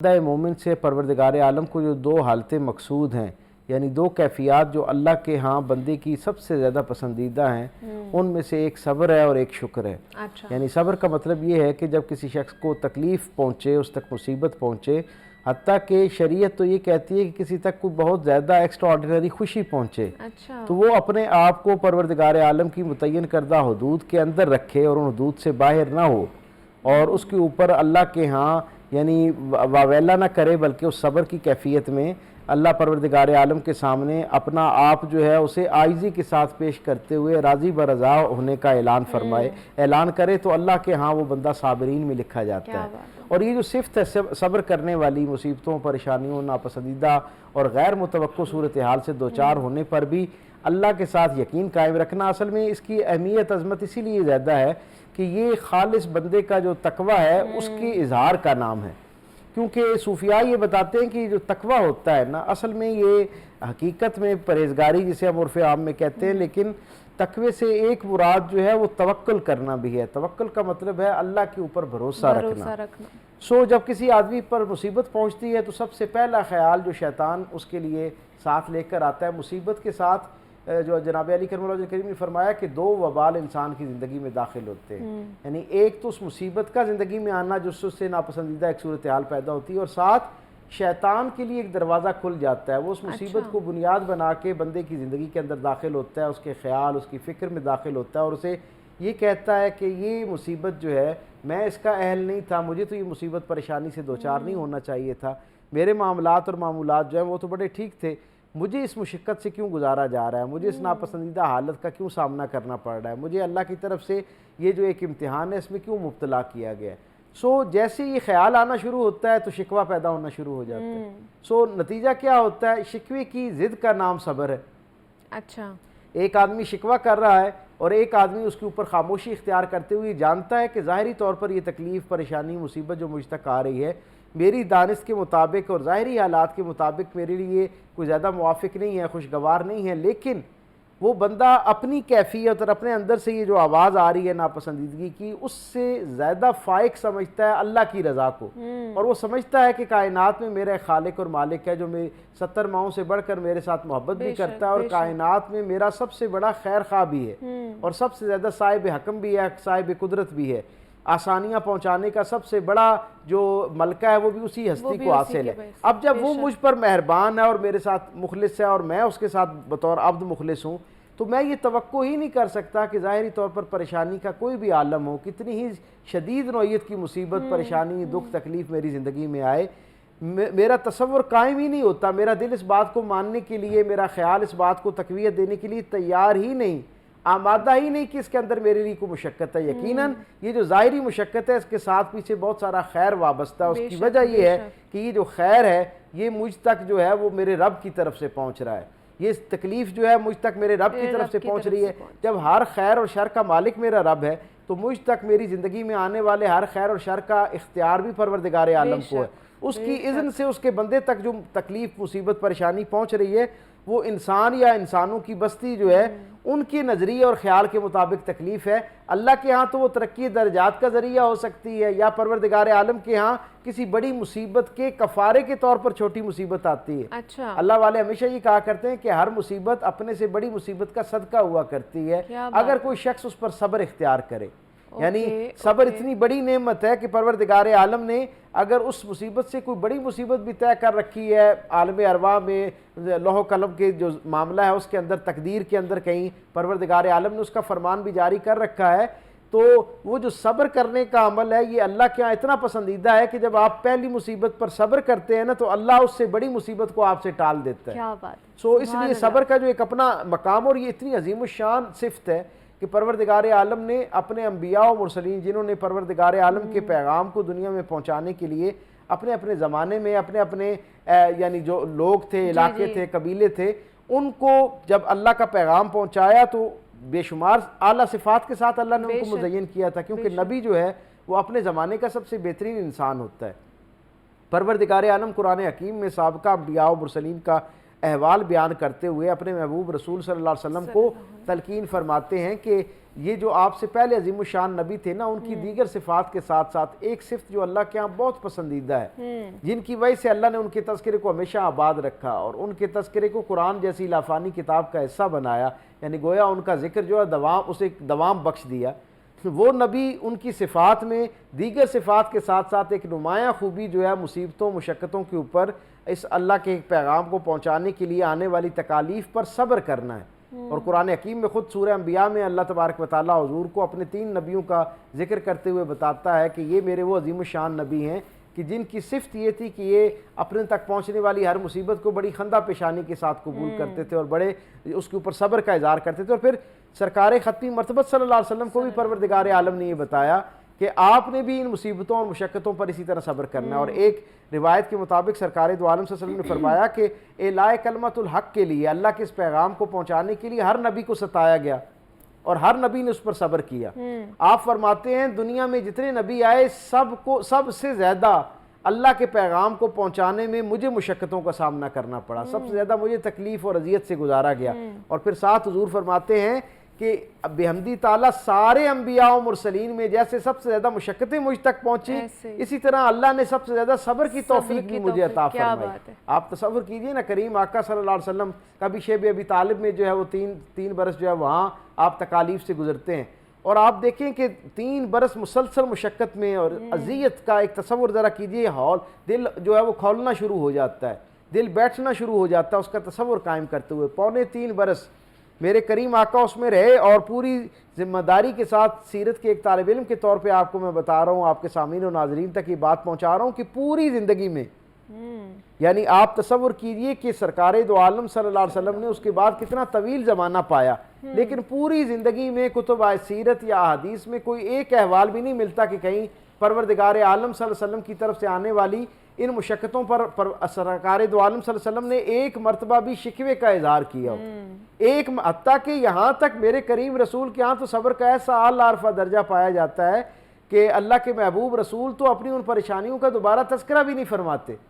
بندہ مومن سے پروردگار عالم کو جو دو حالتیں مقصود ہیں، یعنی دو کیفیات جو اللہ کے ہاں بندے کی سب سے زیادہ پسندیدہ ہیں، ان میں سے ایک صبر ہے اور ایک شکر ہے۔ یعنی صبر کا مطلب یہ ہے کہ جب کسی شخص کو تکلیف پہنچے، اس تک مصیبت پہنچے، حتیٰ کہ شریعت تو یہ کہتی ہے کہ کسی تک کوئی بہت زیادہ ایکسٹرا آرڈینری خوشی پہنچے تو وہ اپنے آپ کو پروردگار عالم کی متعین کردہ حدود کے اندر رکھے اور ان حدود سے باہر نہ ہو، اور اس کے اوپر اللہ کے ہاں یعنی واویلا نہ کرے، بلکہ اس صبر کی کیفیت میں اللہ پروردگار عالم کے سامنے اپنا آپ جو ہے اسے عاجزی کے ساتھ پیش کرتے ہوئے راضی برضا ہونے کا اعلان کرے تو اللہ کے ہاں وہ بندہ صابرین میں لکھا جاتا ہے۔ اور یہ جو صفت ہے صبر کرنے والی، مصیبتوں، پریشانیوں، ناپسندیدہ اور غیر متوقع صورتحال سے دوچار ہونے پر بھی اللہ کے ساتھ یقین قائم رکھنا، اصل میں اس کی اہمیت عظمت اسی لیے زیادہ ہے کہ یہ خالص بندے کا جو تقوی ہے اس کے اظہار کا نام ہے۔ کیونکہ صوفیاء یہ بتاتے ہیں کہ جو تقوی ہوتا ہے نا، اصل میں یہ حقیقت میں پرہیزگاری جسے ہم عرف عام میں کہتے ہیں، لیکن تقوی سے ایک مراد جو ہے وہ توکل کرنا بھی ہے۔ توکل کا مطلب ہے اللہ کے اوپر بھروسہ رکھنا۔ جب کسی آدمی پر مصیبت پہنچتی ہے تو سب سے پہلا خیال جو شیطان اس کے لیے ساتھ لے کر آتا ہے، مصیبت کے ساتھ جو جناب علی کرم اللہ کریم نے فرمایا کہ دو وبال انسان کی زندگی میں داخل ہوتے ہیں، یعنی ایک تو اس مصیبت کا زندگی میں آنا جو اس سے ناپسندیدہ ایک صورتحال پیدا ہوتی ہے، اور ساتھ شیطان کے لیے ایک دروازہ کھل جاتا ہے، وہ اس مصیبت کو بنیاد بنا کے بندے کی زندگی کے اندر داخل ہوتا ہے، اس کے خیال، اس کی فکر میں داخل ہوتا ہے، اور اسے یہ کہتا ہے کہ یہ مصیبت جو ہے میں اس کا اہل نہیں تھا، مجھے تو یہ مصیبت پریشانی سے دوچار نہیں ہونا چاہیے تھا، میرے معاملات اور معمولات جو ہیں وہ تو بڑے ٹھیک تھے، مجھے اس مشقت سے کیوں گزارا جا رہا ہے، مجھے اس ناپسندیدہ حالت کا کیوں سامنا کرنا پڑ رہا ہے، مجھے اللہ کی طرف سے یہ جو ایک امتحان ہے اس میں کیوں مبتلا کیا گیا ہے۔ جیسے یہ خیال آنا شروع ہوتا ہے تو شکوہ پیدا ہونا شروع ہو جاتا ہے۔ نتیجہ کیا ہوتا ہے؟ شکوے کی ضد کا نام صبر ہے۔ ایک آدمی شکوہ کر رہا ہے اور ایک آدمی اس کے اوپر خاموشی اختیار کرتے ہوئے جانتا ہے کہ ظاہری طور پر یہ تکلیف، پریشانی، مصیبت جو مجھ تک آ رہی ہے میری دانست کے مطابق اور ظاہری حالات کے مطابق میرے لیے کوئی زیادہ موافق نہیں ہے، خوشگوار نہیں ہے، لیکن وہ بندہ اپنی کیفیت اور اپنے اندر سے یہ جو آواز آ رہی ہے ناپسندیدگی کی، اس سے زیادہ فائق سمجھتا ہے اللہ کی رضا کو، اور وہ سمجھتا ہے کہ کائنات میں میرا خالق اور مالک ہے جو میں 70 ماؤں سے بڑھ کر میرے ساتھ محبت بھی کرتا ہے، اور کائنات میں میرا سب سے بڑا خیر خواہ بھی ہے، اور سب سے زیادہ صاحب حکم بھی ہے، صاحب قدرت بھی ہے، آسانیاں پہنچانے کا سب سے بڑا جو ملکہ ہے وہ بھی اسی ہستی کو حاصل ہے۔ اب جب وہ مجھ پر مہربان ہے اور میرے ساتھ مخلص ہے اور میں اس کے ساتھ بطور عبد مخلص ہوں، تو میں یہ توقع ہی نہیں کر سکتا کہ ظاہری طور پر پریشانی کا کوئی بھی عالم ہو، کتنی ہی شدید نوعیت کی مصیبت، پریشانی، دکھ، تکلیف میری زندگی میں آئے، میرا تصور قائم ہی نہیں ہوتا، میرا دل اس بات کو ماننے کے لیے، میرا خیال اس بات کو تقویت دینے کے لیے تیار ہی نہیں، آمادہ ہی نہیں کہ اس کے اندر میرے لیے کوئی مشقت ہے۔ یقیناً یہ جو ظاہری مشقت ہے اس کے ساتھ پیچھے بہت سارا خیر وابستہ ہے، اس کی وجہ یہ ہے کہ یہ جو خیر ہے یہ مجھ تک جو ہے وہ میرے رب کی طرف سے پہنچ رہا ہے، یہ تکلیف جو ہے مجھ تک میرے رب کی طرف سے پہنچ رہی ہے۔ جب ہر خیر اور شر کا مالک میرا رب ہے تو مجھ تک میری زندگی میں آنے والے ہر خیر اور شر کا اختیار بھی پروردگار عالم کو ہے، اس کی اذن سے اس کے بندے تک جو تکلیف، مصیبت، پریشانی پہنچ رہی ہے وہ انسان یا انسانوں کی بستی جو ہے ان کے نظریے اور خیال کے مطابق تکلیف ہے، اللہ کے ہاں تو وہ ترقی درجات کا ذریعہ ہو سکتی ہے، یا پروردگار عالم کے ہاں کسی بڑی مصیبت کے کفارے کے طور پر چھوٹی مصیبت آتی ہے۔ اللہ والے ہمیشہ یہ کہا کرتے ہیں کہ ہر مصیبت اپنے سے بڑی مصیبت کا صدقہ ہوا کرتی ہے اگر کوئی شخص اس پر صبر اختیار کرے، یعنی صبر اتنی بڑی نعمت ہے کہ پروردگار عالم نے اگر اس مصیبت سے کوئی بڑی مصیبت بھی طے کر رکھی ہے، عالم ارواح میں لوح و قلم کے جو معاملہ ہے اس کے اندر، تقدیر کے اندر کہیں پروردگار عالم نے اس کا فرمان بھی جاری کر رکھا ہے، تو وہ جو صبر کرنے کا عمل ہے یہ اللہ کے ہاں اتنا پسندیدہ ہے کہ جب آپ پہلی مصیبت پر صبر کرتے ہیں نا تو اللہ اس سے بڑی مصیبت کو آپ سے ٹال دیتا ہے۔ اس لیے صبر کا جو ایک اپنا مقام، اور یہ اتنی عظیم الشان صفت ہے کہ پروردگار عالم نے اپنے انبیاء و مرسلین جنہوں نے پروردگار عالم کے پیغام کو دنیا میں پہنچانے کے لیے اپنے اپنے زمانے میں اپنے یعنی جو لوگ تھے، علاقے تھے، قبیلے تھے، ان کو جب اللہ کا پیغام پہنچایا تو بے شمار اعلیٰ صفات کے ساتھ اللہ نے ان کو مزین کیا تھا، کیونکہ نبی جو ہے وہ اپنے زمانے کا سب سے بہترین انسان ہوتا ہے۔ پروردگار عالم قرآن حکیم میں سابقہ انبیاء و مرسلین کا احوال بیان کرتے ہوئے اپنے محبوب رسول صلی اللہ علیہ وسلم کو تلقین فرماتے ہیں کہ یہ جو آپ سے پہلے عظیم الشان نبی تھے نا، ان کی دیگر صفات کے ساتھ ساتھ ایک صفت جو اللہ کے ہاں بہت پسندیدہ ہے، جن کی وجہ سے اللہ نے ان کے تذکرے کو ہمیشہ آباد رکھا اور ان کے تذکرے کو قرآن جیسی لافانی کتاب کا حصہ بنایا، یعنی گویا ان کا ذکر جو ہے اسے دوام بخش دیا۔ وہ نبی ان کی صفات میں دیگر صفات کے ساتھ ساتھ ایک نمایاں خوبی جو ہے مصیبتوں مشقتوں کے اوپر اس اللہ کے پیغام کو پہنچانے کے لیے آنے والی تکالیف پر صبر کرنا ہے۔ اور قرآن حکیم میں خود سورہ انبیاء میں اللہ تبارک و تعالیٰ حضور کو اپنے 3 نبیوں کا ذکر کرتے ہوئے بتاتا ہے کہ یہ میرے وہ عظیم الشان نبی ہیں کہ جن کی صفت یہ تھی کہ یہ اپنے تک پہنچنے والی ہر مصیبت کو بڑی خندہ پیشانی کے ساتھ قبول کرتے تھے اور بڑے اس کے اوپر صبر کا اظہار کرتے تھے۔ اور پھر سرکار ختمی مرتبت صلی اللہ علیہ وسلم کو بھی پروردگار عالم نے یہ بتایا کہ آپ نے بھی ان مصیبتوں اور مشقتوں پر اسی طرح صبر کرنا ہے۔ اور ایک روایت کے مطابق سرکار دو عالم صلی اللہ علیہ وسلم نے فرمایا کہ اعلاء کلمت الحق کے لیے، اللہ کے اس پیغام کو پہنچانے کے لیے ہر نبی کو ستایا گیا اور ہر نبی نے اس پر صبر کیا۔ آپ فرماتے ہیں دنیا میں جتنے نبی آئے سب سے زیادہ اللہ کے پیغام کو پہنچانے میں مجھے مشقتوں کا سامنا کرنا پڑا، سب سے زیادہ مجھے تکلیف اور اذیت سے گزارا گیا۔ اور پھر ساتھ حضور فرماتے ہیں کہ بحمدی تعالیٰ سارے انبیاء و مرسلین میں جیسے سب سے زیادہ مشقتیں مجھ تک پہنچی، اسی طرح اللہ نے سب سے زیادہ صبر کی توفیق بھی مجھے عطا فرمائی۔ آپ تصور کیجئے نا، کریم آقا صلی اللہ علیہ وسلم کبھی شیب ابی طالب میں جو ہے وہ تین برس جو ہے وہاں آپ تکالیف سے گزرتے ہیں، اور آپ دیکھیں کہ 3 برس مسلسل مشقت میں اور اذیت کا ایک تصور ذرا کیجئے، دل جو ہے وہ کھولنا شروع ہو جاتا ہے، دل بیٹھنا شروع ہو جاتا ہے اس کا تصور قائم کرتے ہوئے۔ 3.25 برس میرے کریم آقا اس میں رہے، اور پوری ذمہ داری کے ساتھ سیرت کے ایک طالب علم کے طور پہ آپ کو میں بتا رہا ہوں، آپ کے سامعین و ناظرین تک یہ بات پہنچا رہا ہوں کہ پوری زندگی میں، یعنی آپ تصور کیجئے کہ سرکار دو عالم صلی اللہ علیہ وسلم نے اس کے بعد کتنا طویل زمانہ پایا، لیکن پوری زندگی میں کتب سیرت یا احادیث میں کوئی ایک احوال بھی نہیں ملتا کہ کہیں پروردگار عالم صلی اللہ علیہ وسلم کی طرف سے آنے والی ان مشقتوں پر سرکار دو عالم صلی اللہ علیہ وسلم نے ایک مرتبہ بھی شکوے کا اظہار کیا ہو۔ حتیٰ کہ یہاں تک میرے کریم رسول کے ہاں تو صبر کا ایسا اعلیٰ عرفہ درجہ پایا جاتا ہے کہ اللہ کے محبوب رسول تو اپنی ان پریشانیوں کا دوبارہ تذکرہ بھی نہیں فرماتے۔